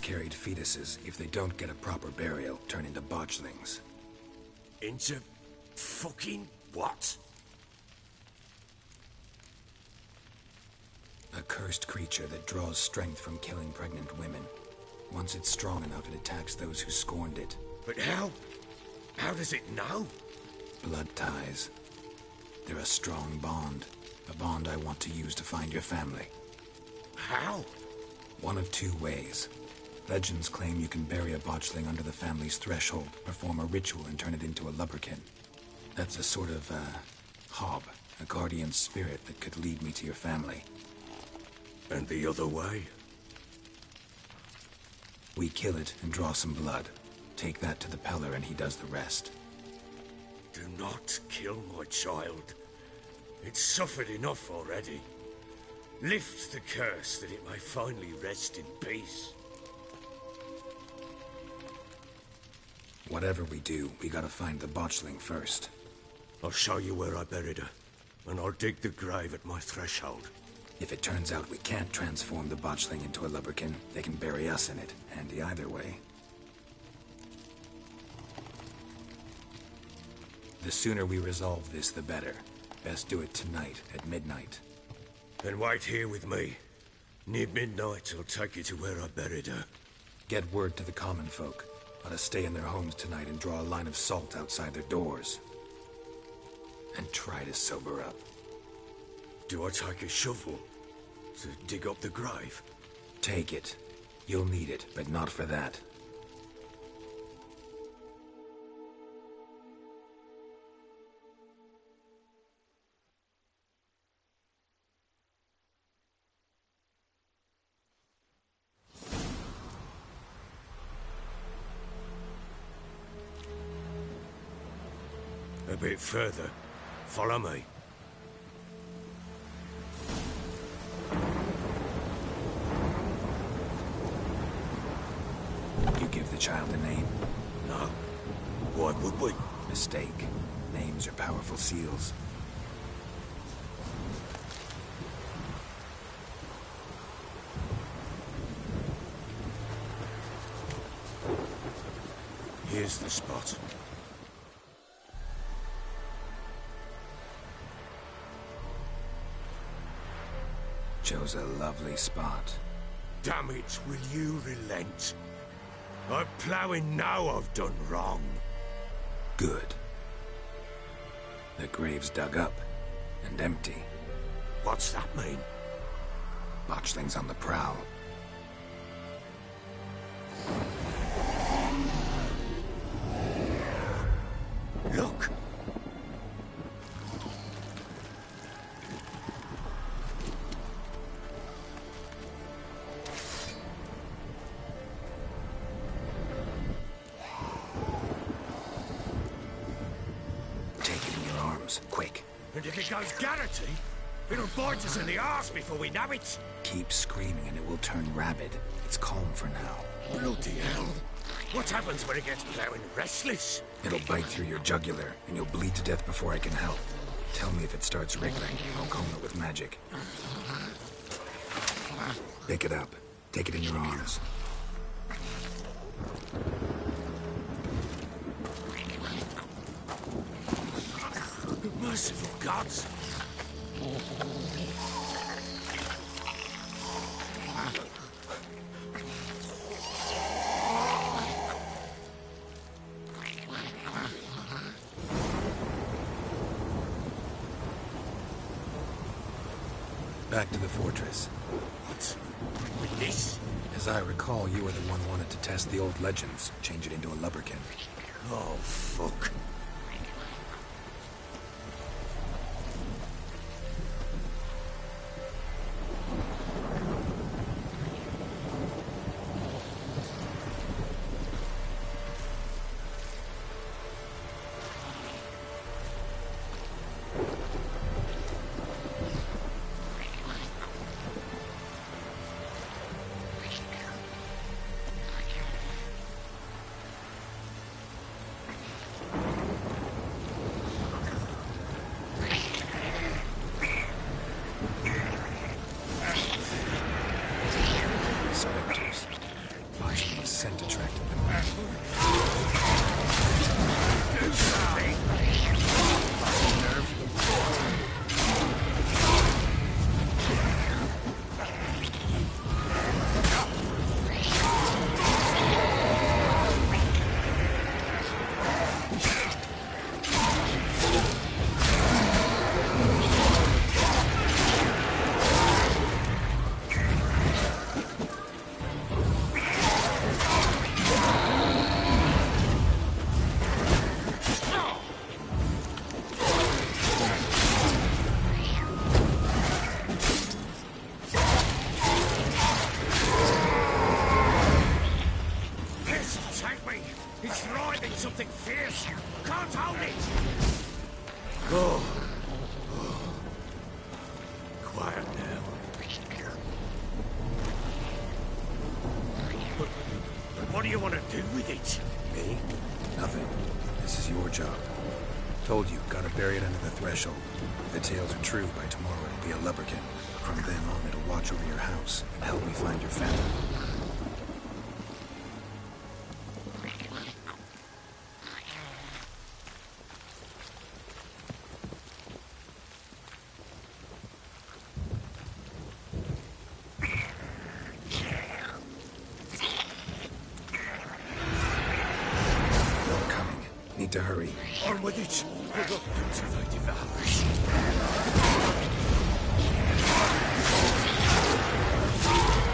miscarried fetuses, if they don't get a proper burial, turn into botchlings. Into fucking what? A cursed creature that draws strength from killing pregnant women. Once it's strong enough, it attacks those who scorned it. But how? How does it know? Blood ties. They're a strong bond. A bond I want to use to find your family. How? One of two ways. Legends claim you can bury a botchling under the family's threshold, perform a ritual, and turn it into a lubberkin. That's a sort of, hob, a guardian spirit that could lead me to your family. And the other way? We kill it and draw some blood. Take that to the Peller and he does the rest. Do not kill my child. It's suffered enough already. Lift the curse that it may finally rest in peace. Whatever we do, we gotta find the botchling first. I'll show you where I buried her, and I'll dig the grave at my threshold. If it turns out we can't transform the botchling into a lubberkin, they can bury us in it. Handy either way. The sooner we resolve this, the better. Best do it tonight, at midnight. Then wait here with me. Near midnight, I'll take you to where I buried her. Get word to the common folk. Let us stay in their homes tonight and draw a line of salt outside their doors. And try to sober up. Do I take a shovel to dig up the grave? Take it. You'll need it, but not for that. A bit further. Follow me. You give the child a name? No. Why would we? Mistake. Names are powerful seals. Here's the spot. Chose a lovely spot. Damn it, will you relent? I'm ploughing now I've done wrong. Good. The grave's dug up and empty. What's that mean? Botchling's on the prowl. Look! Quick. And if it goes Garrity, it'll bite us in the arse before we know it. Keep screaming and it will turn rabid. It's calm for now. Bloody hell. What happens when it gets plowing restless? It'll bite through your jugular, and you'll bleed to death before I can help. Tell me if it starts wriggling. I'll calm it with magic. Pick it up. Take it in your arms. Merciful gods! Back to the fortress. What? With this? As I recall, you were the one wanted to test the old legends, change it into a lubberkin. Oh, fuck. scent attracted them. Do something! Something fierce! Can't hold it! Oh. Quiet now. But what do you want to do with it? Me? Nothing. This is your job. Told you, gotta bury it under the threshold. If the tales are true, by tomorrow it'll be a lubberkin. From then on, it'll watch over your house and help me find your family. Need to hurry. On with it! Reluctant if I devour.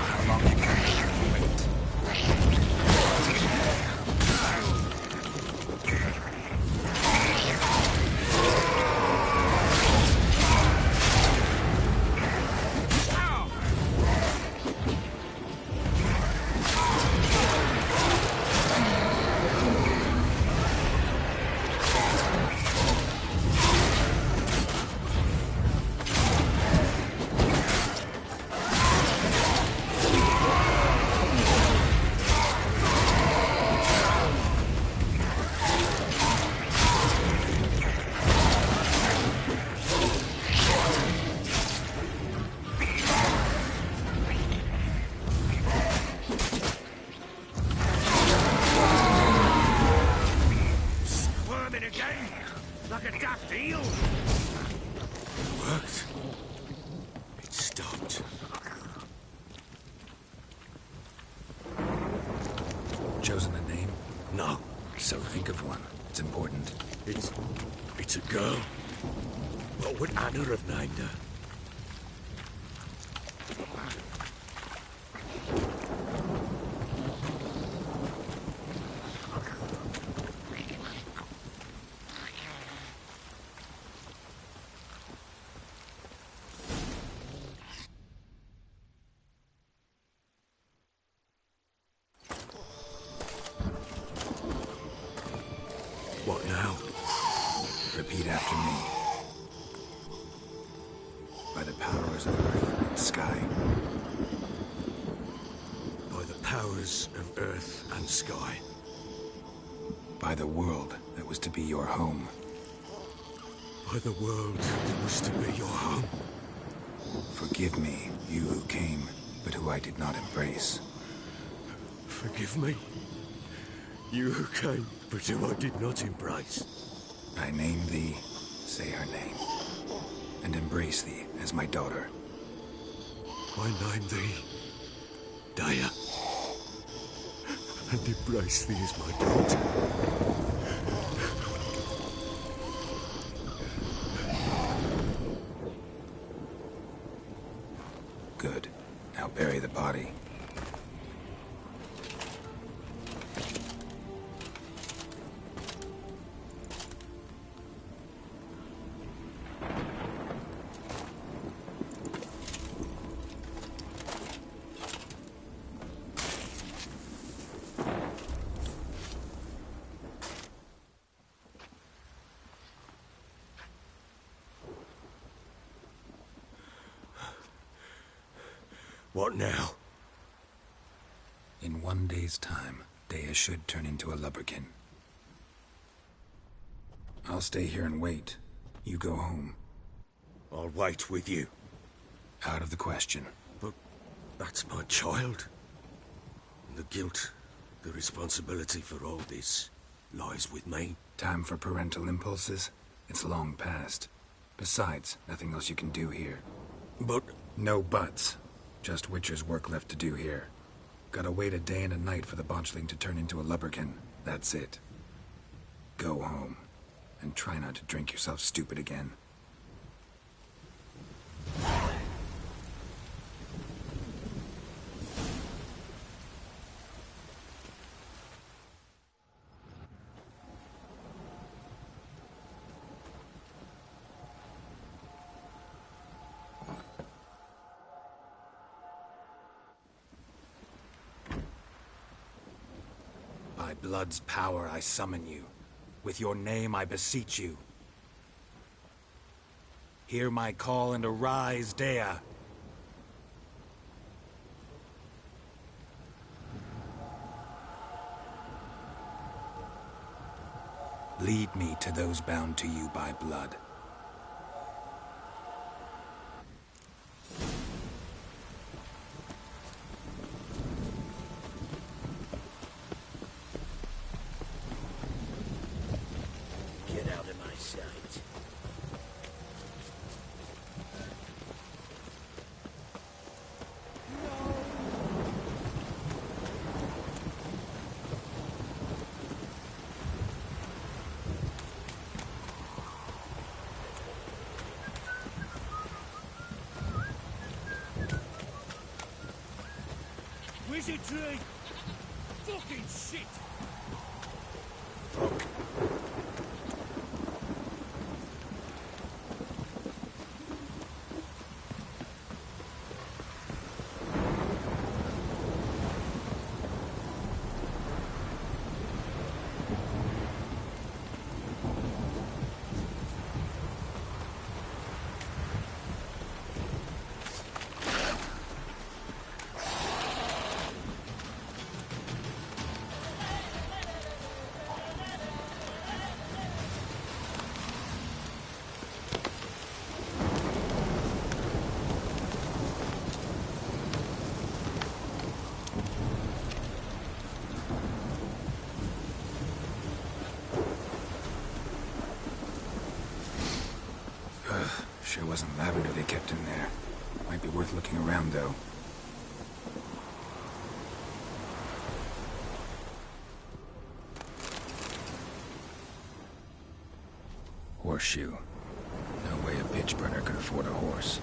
How long you can wait? Like a daft eel. It worked. It stopped. Chosen a name? No. So think of one. It's important. It's a girl. What would Anna have named her? What now? Repeat after me. By the powers of earth and sky. By the powers of earth and sky. By the world that was to be your home. By the world that was to be your home. Forgive me, you who came, but who I did not embrace. Forgive me. You who came, but who I did not embrace. I name thee, say her name, and embrace thee as my daughter. I name thee, Daya, and embrace thee as my daughter. Good. Now bury the body. What now? In 1 day's time, Daya should turn into a lubberkin. I'll stay here and wait. You go home. I'll wait with you. Out of the question. But that's my child. And the guilt The responsibility for all this lies with me. Time for parental impulses? It's long past. Besides, nothing else you can do here. But... No buts. Just Witcher's work left to do here. Gotta wait a day and a night for the botchling to turn into a lubberkin. That's it. Go home. And try not to drink yourself stupid again. By blood's power I summon you. With your name I beseech you. Hear my call and arise, Dea. Lead me to those bound to you by blood. Wizardry! Fucking shit! Sure wasn't lavender they kept in there. Might be worth looking around, though. Horseshoe. No way a pitch burner could afford a horse.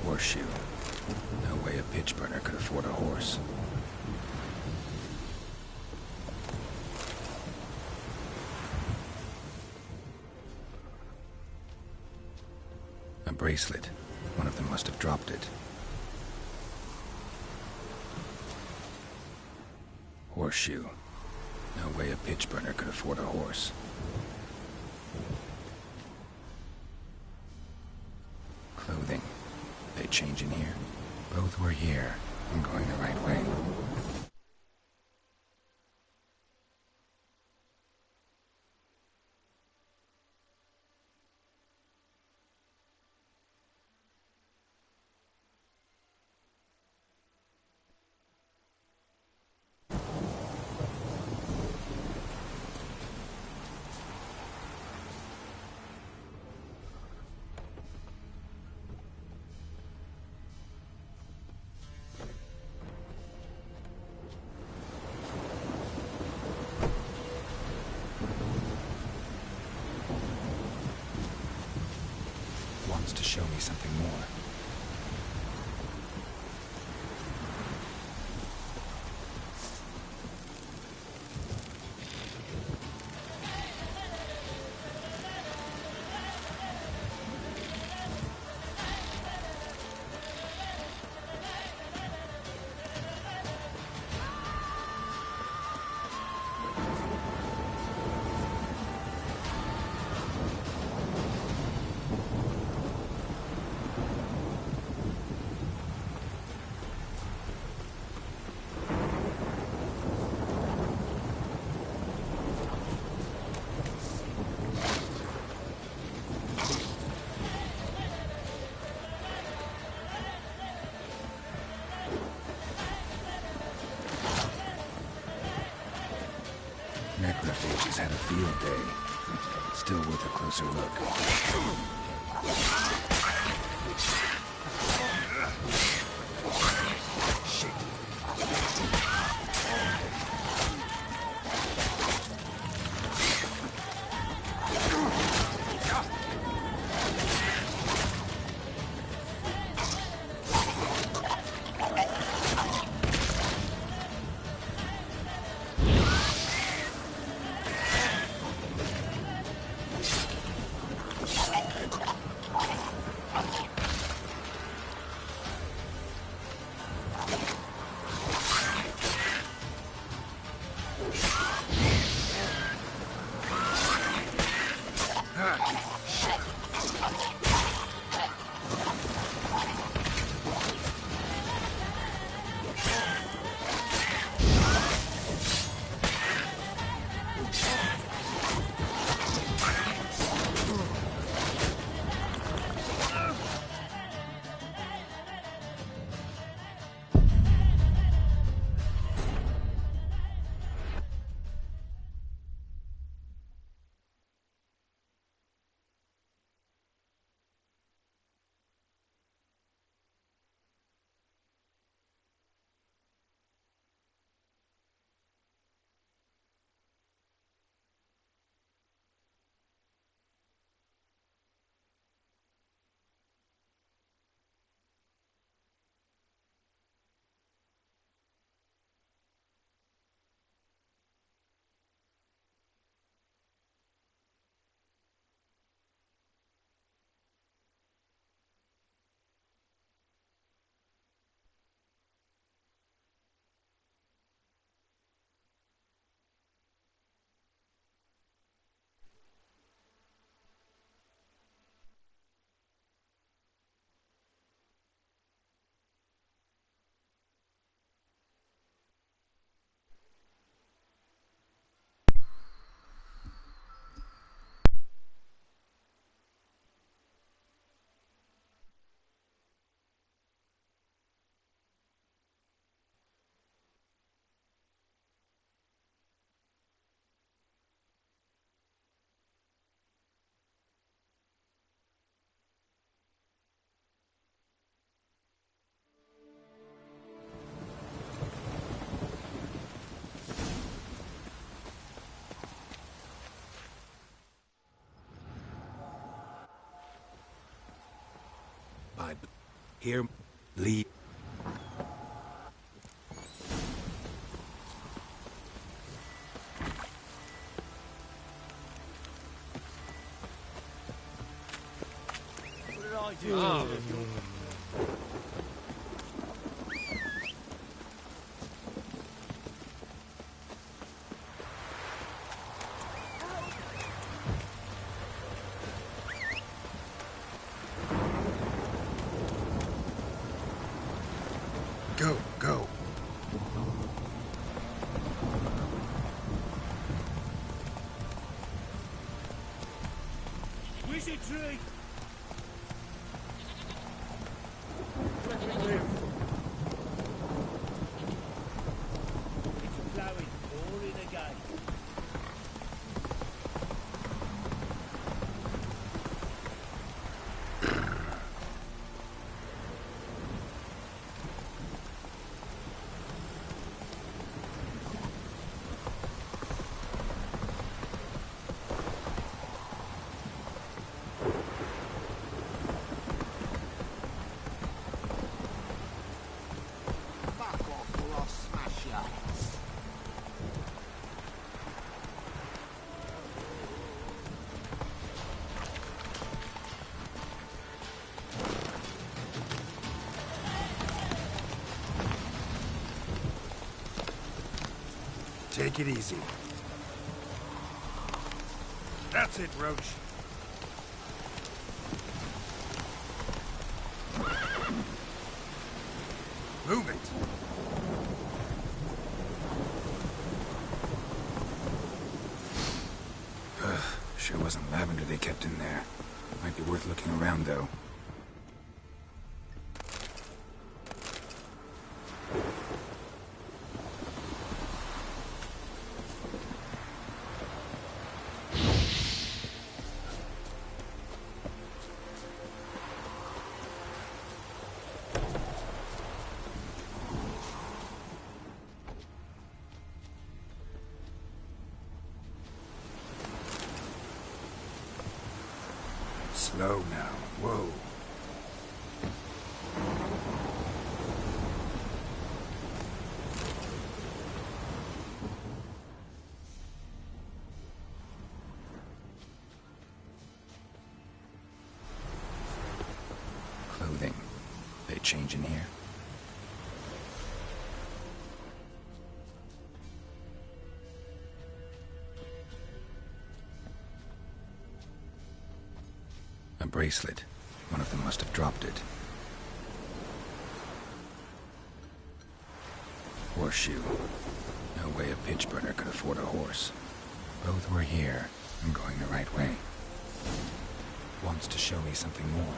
Horseshoe. No way a pitch burner could afford a horse. A bracelet. One of them must have dropped it. Horseshoe. No way a pitch burner could afford a horse. Clothing. They change in here? Both were here. I'm going the right way. To show me something more. Necrophages had a field day. Still worth a closer look. Here, leave. What did I do? Oh. Go, go. Wizardry! It's blowing, pouring again. Take it easy. That's it, Roach. Move it. Sure wasn't lavender they kept in there. Might be worth looking around, though. Slow now. Whoa. Clothing. They change in here? A bracelet. One of them must have dropped it. Horseshoe. No way a pitch burner could afford a horse. Both were here. I'm going the right way. Wants to show me something more.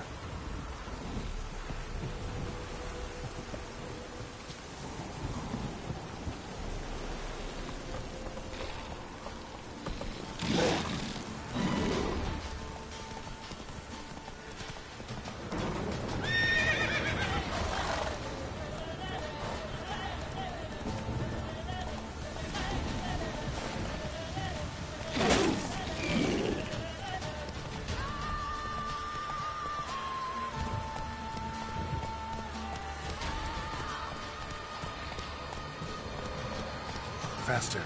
Faster.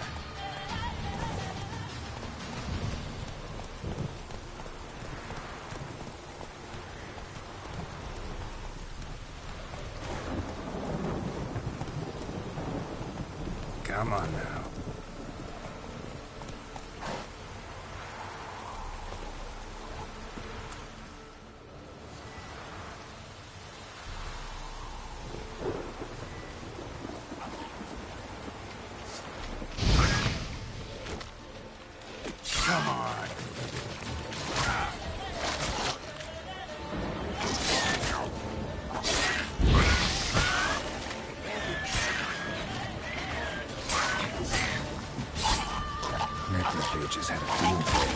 Come on now. Come on. Necrophages had a field day.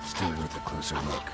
Still worth a closer look.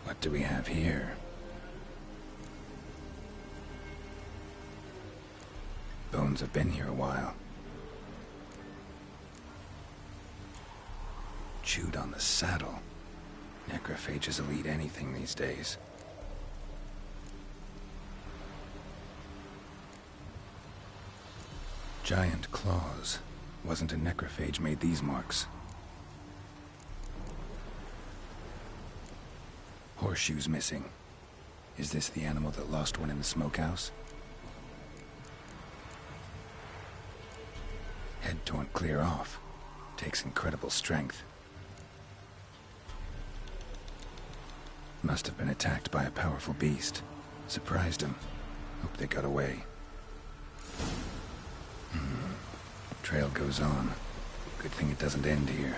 What do we have here? Bones have been here a while. Chewed on the saddle. Necrophages will eat anything these days. Giant claws. Wasn't a necrophage made these marks. Horseshoes missing. Is this the animal that lost one in the smokehouse? Head torn clear off. Takes incredible strength. Must have been attacked by a powerful beast. Surprised him. Hope they got away. Trail goes on. Good thing it doesn't end here.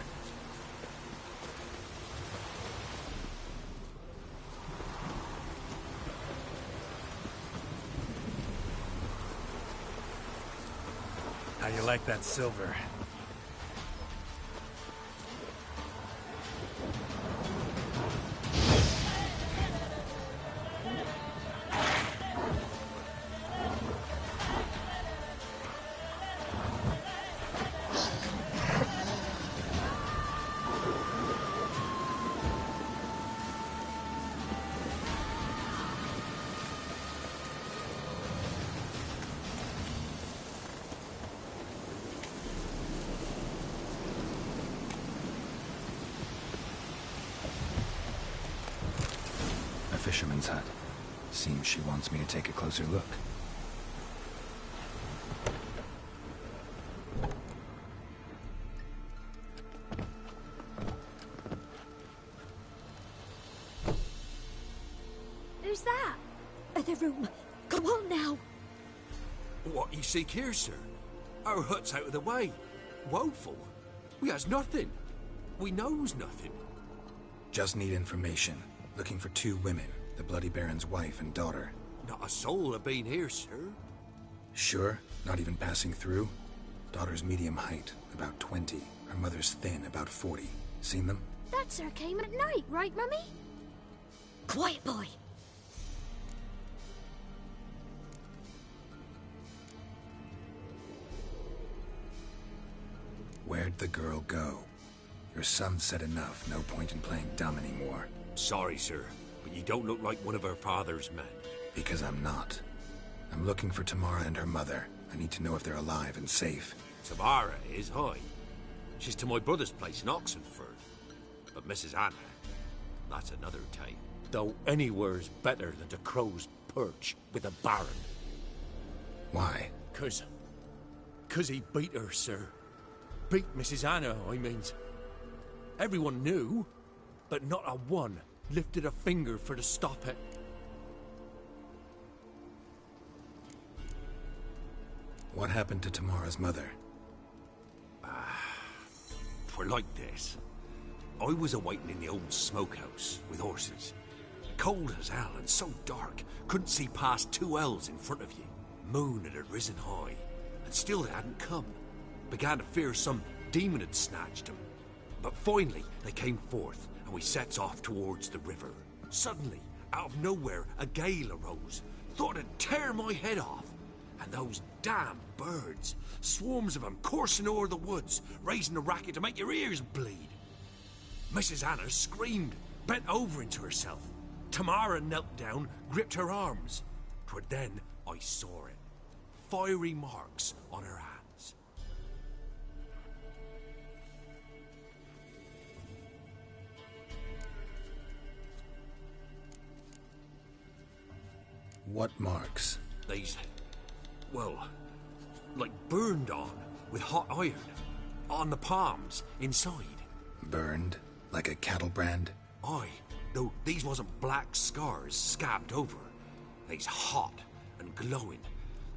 How you like that silver? Fisherman's hut. Seems she wants me to take a closer look. Who's that? The room. Come on now. What you seek here, sir? Our hut's out of the way. Woeful. We has nothing. We knows nothing. Just need information. Looking for 2 women. The Bloody Baron's wife and daughter. Not a soul have been here, sir. Sure? Not even passing through? Daughter's medium height, about 20. Her mother's thin, about 40. Seen them? That's her came at night, right, Mummy? Quiet, boy. Where'd the girl go? Your son said enough. No point in playing dumb anymore. Sorry, sir, but you don't look like one of her father's men. Because I'm not. I'm looking for Tamara and her mother. I need to know if they're alive and safe. Tamara is, aye. She's to my brother's place in Oxenford. But Mrs. Anna, that's another tale. Though anywhere's better than to Crow's Perch with a baron. Why? 'Cause he beat her, sir. Beat Mrs. Anna, I means. Everyone knew, but not a one lifted a finger for to stop it. What happened to Tamara's mother? For like this. I was awaiting in the old smokehouse with horses. Cold as hell and so dark, couldn't see past 2 ells in front of you. Moon had risen high, and still they hadn't come. Began to fear some demon had snatched them. But finally, they came forth, and we sets off towards the river. Suddenly, out of nowhere, a gale arose. Thought it'd tear my head off. And those damn birds, swarms of them coursing o'er the woods, raising a racket to make your ears bleed. Mrs. Anna screamed, bent over into herself. Tamara knelt down, gripped her arms. 'Twere then I saw it. Fiery marks on her hands. What marks? These, well, like burned on with hot iron. On the palms, inside. Burned? Like a cattle brand? Aye, though these wasn't black scars scabbed over. They's hot and glowing,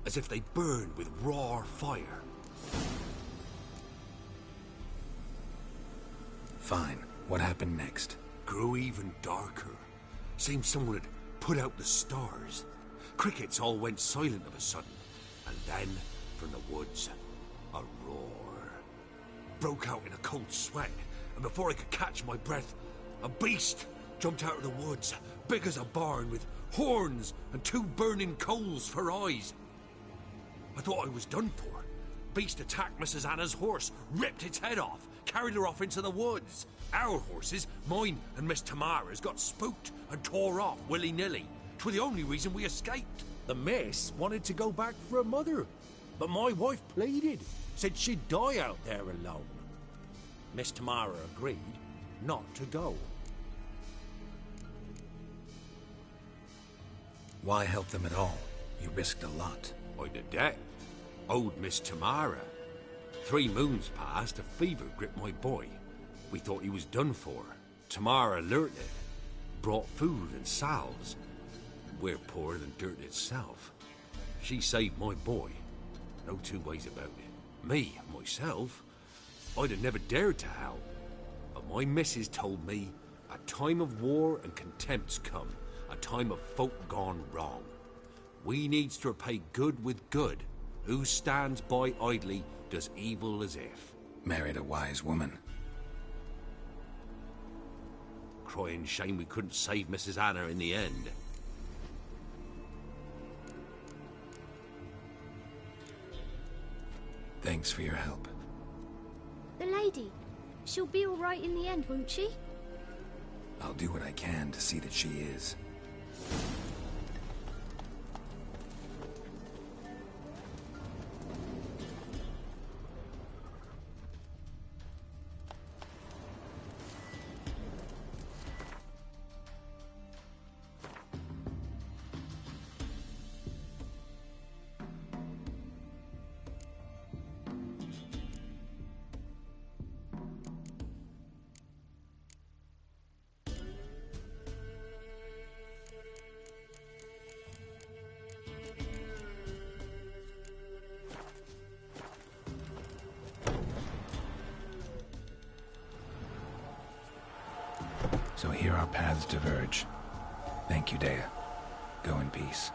as if they burned with raw fire. Fine. What happened next? Grew even darker. Seemed someone had put out the stars. Crickets all went silent of a sudden, and then, from the woods, a roar. Broke out in a cold sweat, and before I could catch my breath, a beast jumped out of the woods, big as a barn, with horns and 2 burning coals for eyes. I thought I was done for. Beast attacked Mrs. Anna's horse, ripped its head off, carried her off into the woods. Our horses, mine and Miss Tamara's, got spooked and tore off willy-nilly. 'Twere the only reason we escaped. The miss wanted to go back for her mother, but my wife pleaded, said she'd die out there alone. Miss Tamara agreed not to go. Why help them at all? You risked a lot. I'd a debt. Owed Miss Tamara. 3 moons passed, a fever gripped my boy. We thought he was done for. Tamara learnt it. Brought food and salves. We're poorer than dirt itself. She saved my boy. No 2 ways about it. Me, myself, I'd have never dared to help. But my missus told me a time of war and contempt's come. A time of folk gone wrong. We needs to repay good with good. Who stands by idly does evil as if. Married a wise woman. Crying shame we couldn't save Mrs. Anna in the end. Thanks for your help. The lady. She'll be all right in the end, won't she? I'll do what I can to see that she is. So here our paths diverge. Thank you, Dea. Go in peace.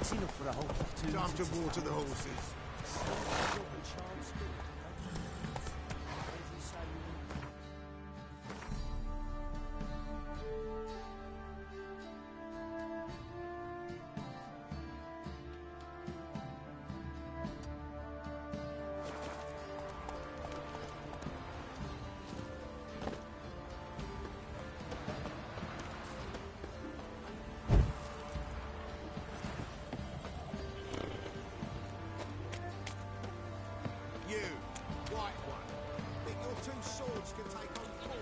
It's enough for a whole platoon. Time to water the horses. You, white one, think your two swords can take on 40?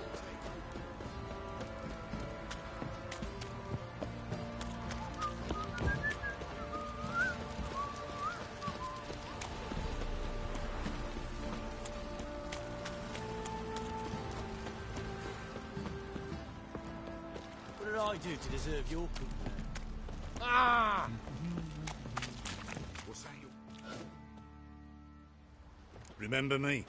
What did I do to deserve your company? Ah! What's that you... Remember me?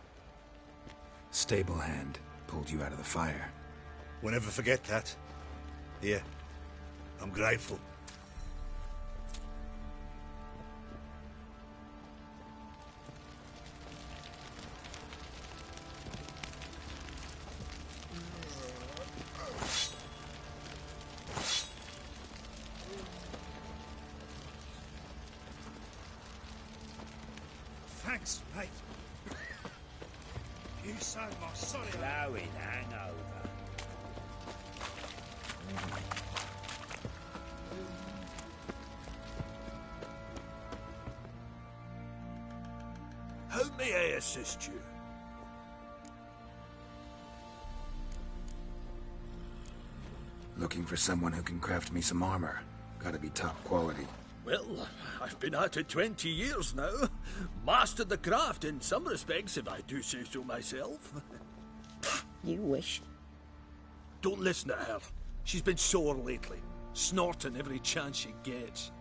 Stable hand pulled you out of the fire. We'll never forget that. Here, I'm grateful. Thanks, mate. You saved my sorry. Blowing hangover. How may I assist you? Looking for someone who can craft me some armor. Gotta be top quality. Well, I've been at it 20 years now. Mastered the craft in some respects, if I do say so myself. You wish. Don't listen to her. She's been sore lately, snorting every chance she gets.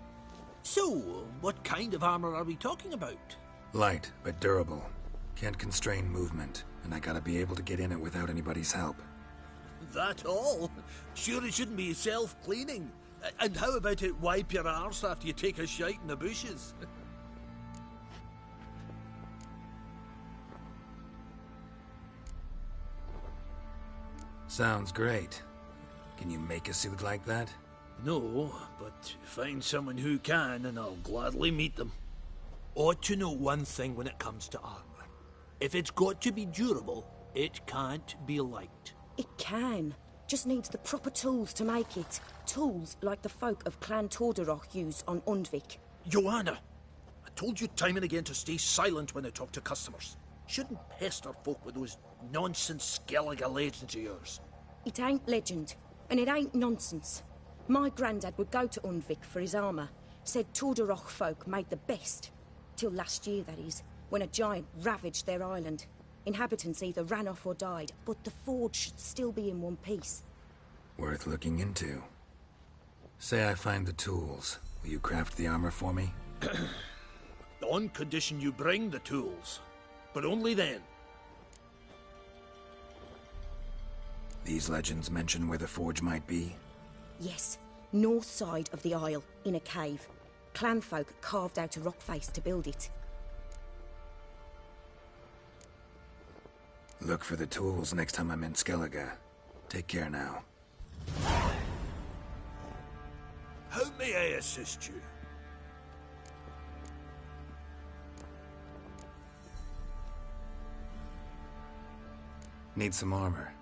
So, what kind of armor are we talking about? Light, but durable. Can't constrain movement, and I gotta be able to get in it without anybody's help. That all? Sure it shouldn't be self-cleaning. And how about it wipe your arse after you take a shite in the bushes? Sounds great. Can you make a suit like that? No, but find someone who can and I'll gladly meet them. Ought to know one thing when it comes to armor. If it's got to be durable, it can't be light. It can. Just needs the proper tools to make it. Tools like the folk of Clan Torderoch use on Undvik. Joanna, I told you time and again to stay silent when I talk to customers. Shouldn't pester folk with those nonsense Skellige legends of yours. It ain't legend, and it ain't nonsense. My granddad would go to Undvik for his armour. Said Torderoch folk made the best. Till last year, that is, when a giant ravaged their island. Inhabitants either ran off or died, but the forge should still be in one piece. Worth looking into. Say I find the tools. Will you craft the armor for me? On condition you bring the tools. But only then. These legends mention where the forge might be? Yes, north side of the isle, in a cave. Clanfolk carved out a rock face to build it. Look for the tools next time I'm in Skellige. Take care now. How may I assist you? Need some armor.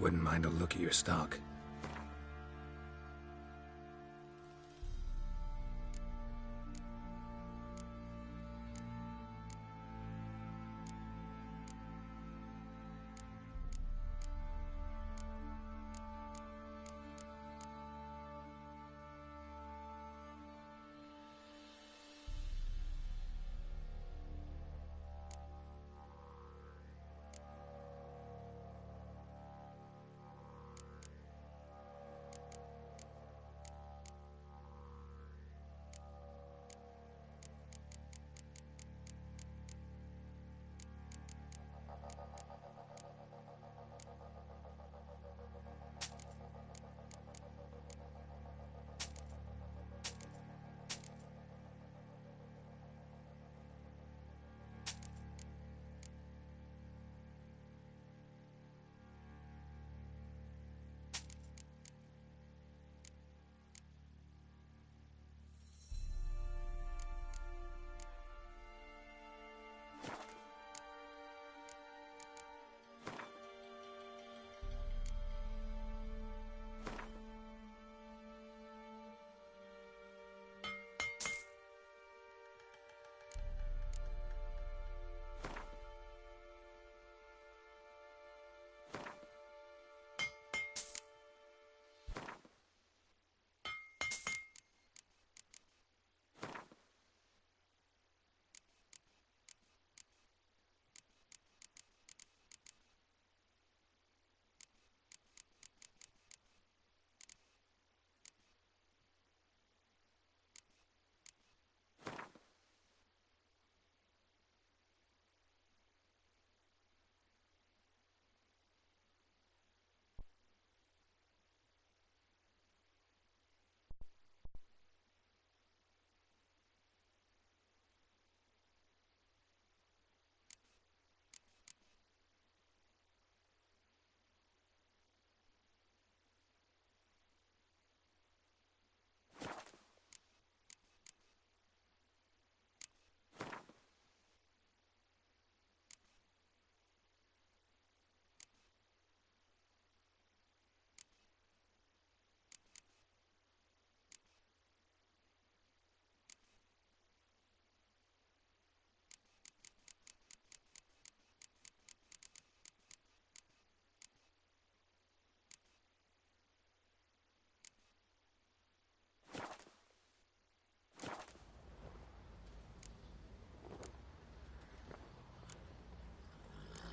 Wouldn't mind a look at your stock.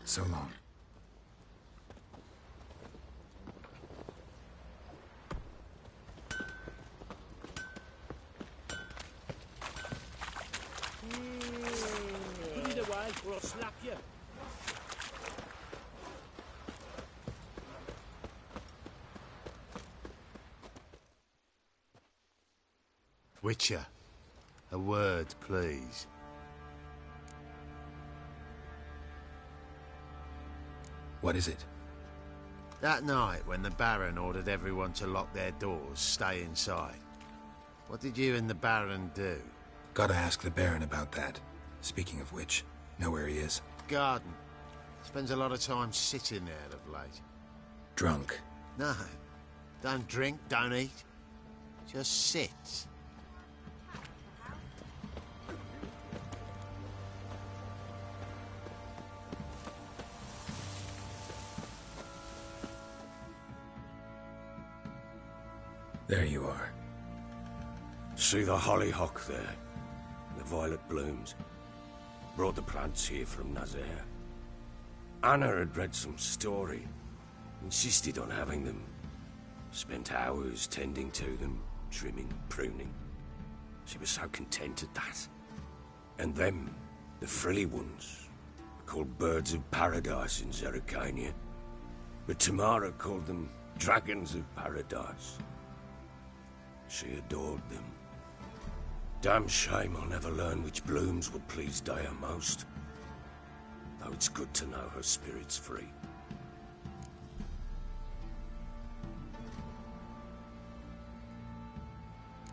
So long. Put it away or I'll slap you. Witcher, a word, please. What is it? That night when the Baron ordered everyone to lock their doors, stay inside. What did you and the Baron do? Gotta ask the Baron about that. Speaking of which, know where he is? Garden. Spends a lot of time sitting there of late. Drunk. No. Don't drink, don't eat. Just sit. There you are. See the hollyhock there? The violet blooms. Brought the plants here from Nazaire. Anna had read some story. Insisted on having them. Spent hours tending to them, trimming, pruning. She was so content at that. And them, the frilly ones, are called birds of paradise in Zerrikania. But Tamara called them dragons of paradise. She adored them. Damn shame I'll never learn which blooms would please Daya most. Though it's good to know her spirit's free.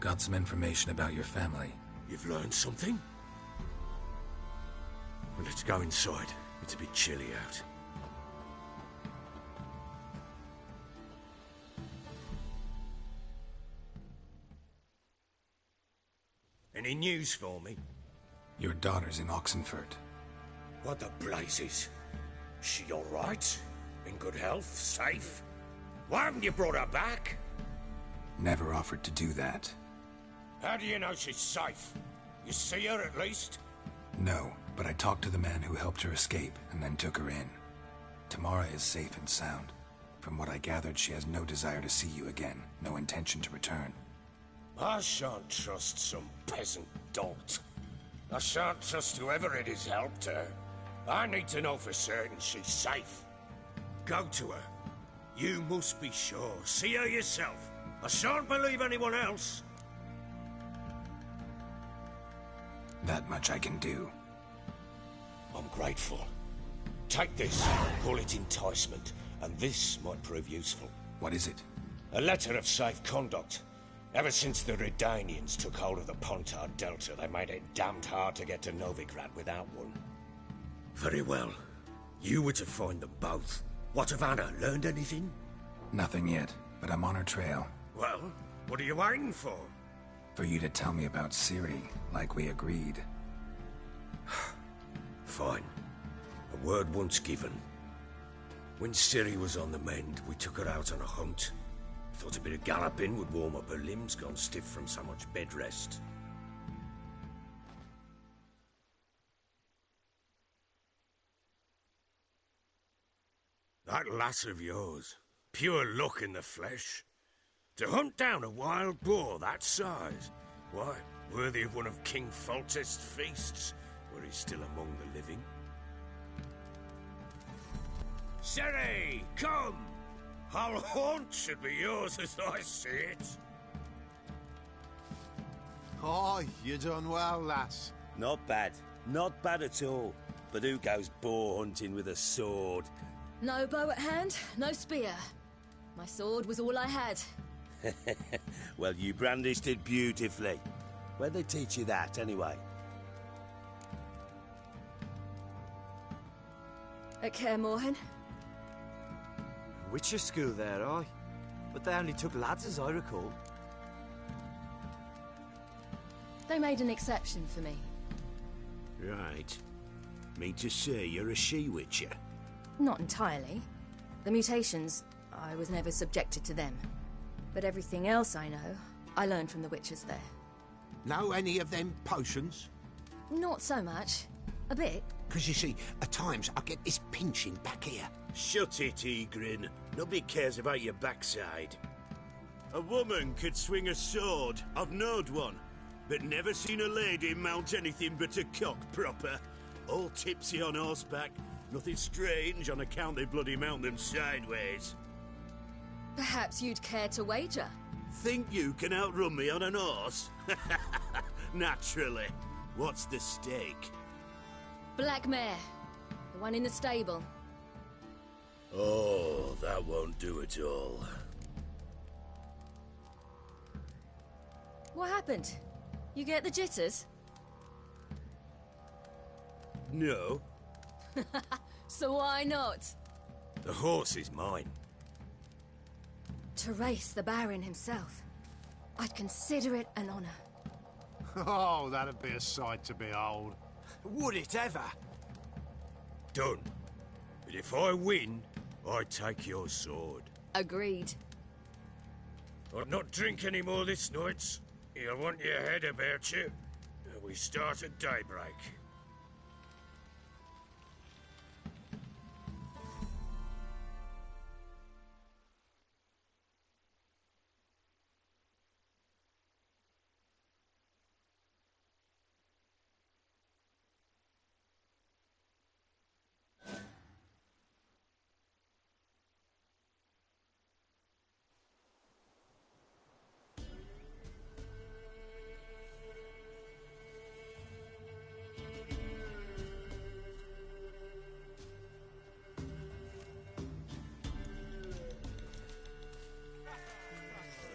Got some information about your family. You've learned something? Well, let's go inside. It's a bit chilly out. Any news for me? Your daughter's in Oxenfurt. What the blazes? She all right? In good health? Safe? Why haven't you brought her back? Never offered to do that. How do you know she's safe? You see her at least? No, but I talked to the man who helped her escape and then took her in. Tamara is safe and sound. From what I gathered, she has no desire to see you again, no intention to return. I shan't trust some peasant dolt. I shan't trust whoever it is helped her. I need to know for certain she's safe. Go to her. You must be sure. See her yourself. I shan't believe anyone else. That much I can do. I'm grateful. Take this, call it enticement, and this might prove useful. What is it? A letter of safe conduct. Ever since the Redanians took hold of the Pontar Delta, they made it damned hard to get to Novigrad without one. Very well. You were to find them both. What of Anna? Learned anything? Nothing yet, but I'm on her trail. Well, what are you waiting for? For you to tell me about Ciri, like we agreed. Fine. A word once given. When Ciri was on the mend, we took her out on a hunt. Thought a bit of galloping would warm up her limbs, gone stiff from so much bed rest. That lass of yours, pure luck in the flesh. To hunt down a wild boar that size, why, worthy of one of King Foltest's feasts, were he still among the living. Ciri, come! Our haunt should be yours as I see it. Oh, you done well, lass. Not bad. Not bad at all. But who goes boar hunting with a sword? No bow at hand, no spear. My sword was all I had. Well, you brandished it beautifully. Where'd they teach you that, anyway? At Kaer Morhen. Witcher school there, aye? But they only took lads, as I recall. They made an exception for me. Right. Mean to say you're a she-witcher? Not entirely. The mutations, I was never subjected to them. But everything else I know, I learned from the witches there. Know any of them potions? Not so much. A bit. Because you see, at times I get this pinching back here. Shut it, Egrin. Nobody cares about your backside. A woman could swing a sword. I've knowed one. But never seen a lady mount anything but a cock proper. All tipsy on horseback. Nothing strange on account they bloody mount them sideways. Perhaps you'd care to wager? Think you can outrun me on an horse? Naturally. What's the stake? Black mare. The one in the stable. Oh, that won't do at all. What happened? You get the jitters? No. So why not? The horse is mine. To race the Baron himself. I'd consider it an honor. Oh, that'd be a sight to behold. Would it ever? Done. But if I win, I take your sword. Agreed. I'll not drink any more this night. You'll want your head about you. We start at daybreak.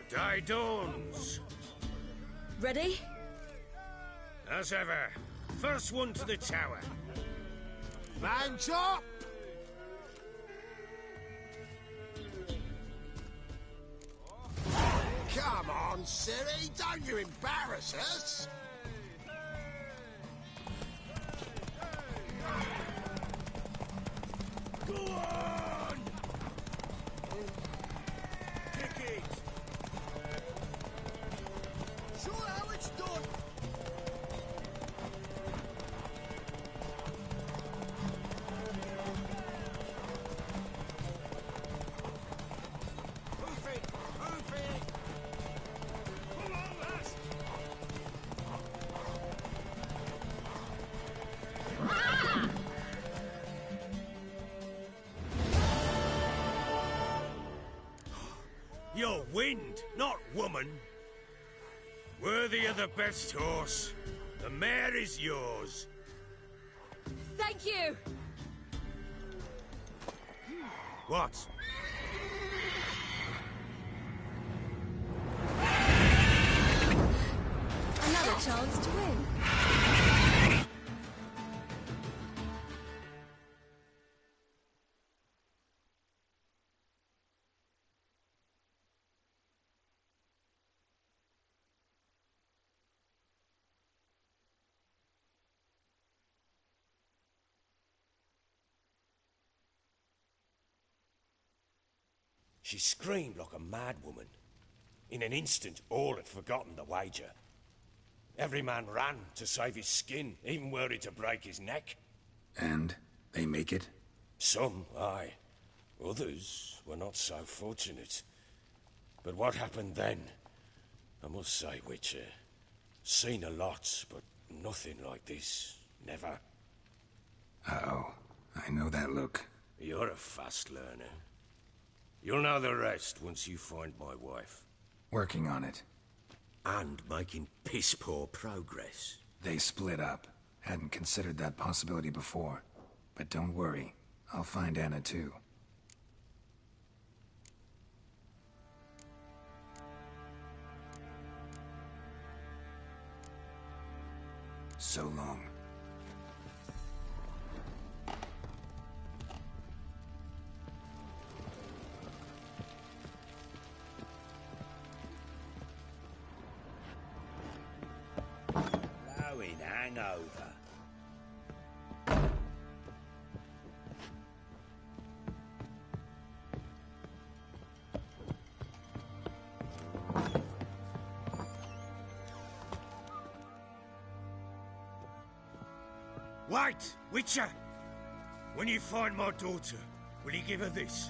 Day dawns. Ready? As ever. First one to the tower. Man up! Come on, Ciri, don't you embarrass us! woman. Worthy of the best horse. The mare is yours. Thank you! What? Another chance to win. She screamed like a mad woman. In an instant, all had forgotten the wager. Every man ran to save his skin, even were it to break his neck. And they make it? Some, aye. Others were not so fortunate. But what happened then? I must say, Witcher, seen a lot, but nothing like this. Never. Uh-oh. I know that look. You're a fast learner. You'll know the rest once you find my wife. Working on it. And making piss-poor progress. They split up. Hadn't considered that possibility before. But don't worry. I'll find Anna too. So long. Blowing hangover. Wait, Witcher! When you find my daughter, will you give her this?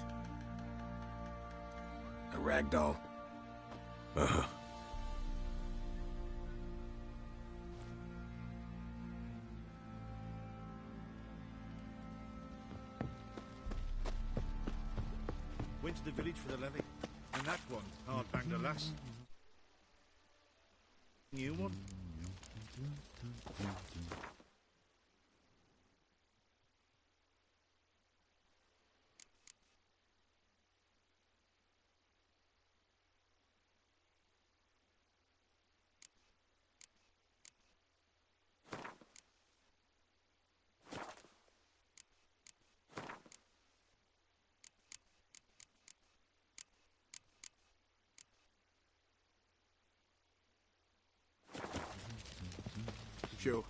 A ragdoll? Uh-huh. Went to the village for the levy. And that one, hard banged a lass. New one? Sure.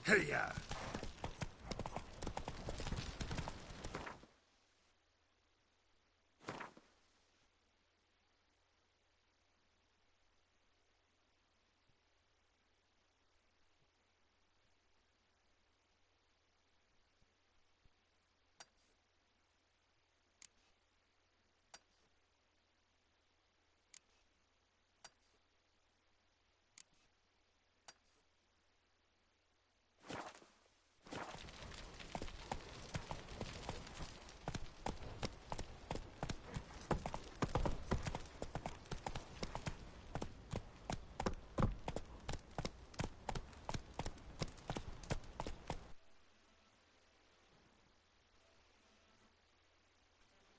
Hey-ya!